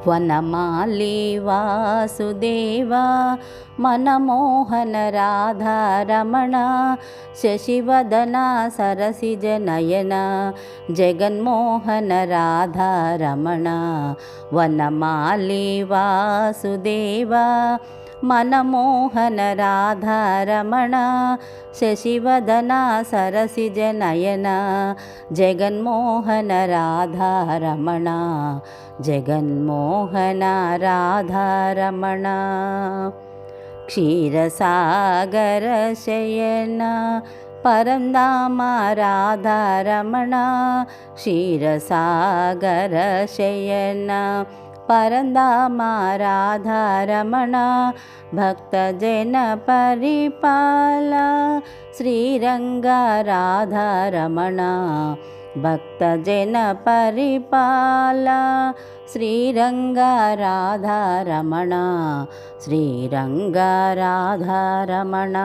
వనమాలి వాసుదేవా మనమోహన రాధారమణ శశివదన సరసిజ నయన జగన్మోహన రాధారమణ వనమాలి వాసుదేవా మనమోహన రాధారమణ శశివదన సరసిజ నయన జగన్మోహన రాధారమణ జగన్మోహన రాధారమణ క్షీరసాగర శయన పరంధామ రాధారమణ క్షీరసాగర శయన పరంధామ రాధారమణ భక్తజన పరిపాల శ్రీరంగ రాధారమణ భక్తజన పరిపాల శ్రీరంగ రాధారమణ శ్రీరంగ రాధారమణ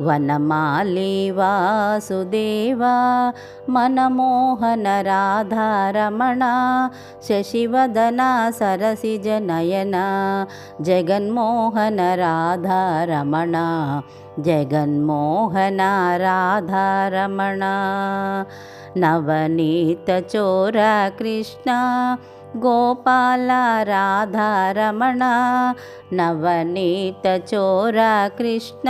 వనమాలి వాసుదేవా మనమోహన రాధారమణ శశివదన సరసిజ నయన జగన్మోహన రాధారమణ జగన్మోహన రాధారమణ నవనీత చోర కృష్ణ గోపాల రాధారమణ నవనీత చోర కృష్ణ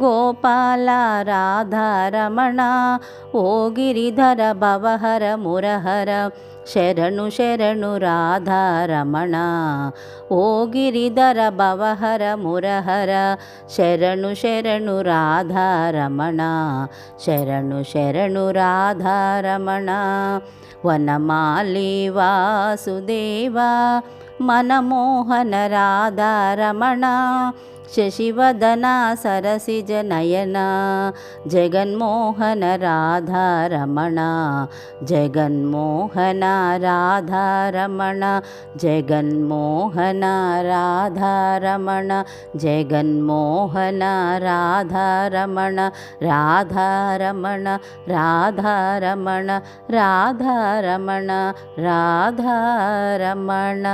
గోపాల రాధారమణ ఓ గిరిధర భవహర మురహర శరణు శరణు రాధారమణ ఓ గిరిధర భవహర మురహర శరణు శరణు రాధారమణ శరణు శరణు రాధారమణ వనమాలి వాసుదేవా మనమోహన రాధారమణ శశివదన సరసిజ నయన జగన్మోహన రాధారమణ జగన్మోహన రాధారమణ జగన్మోహన రాధారమణ జగన్మోహన రాధారమణ రాధారమణ రాధారమణ రాధారమణ రాధారమణ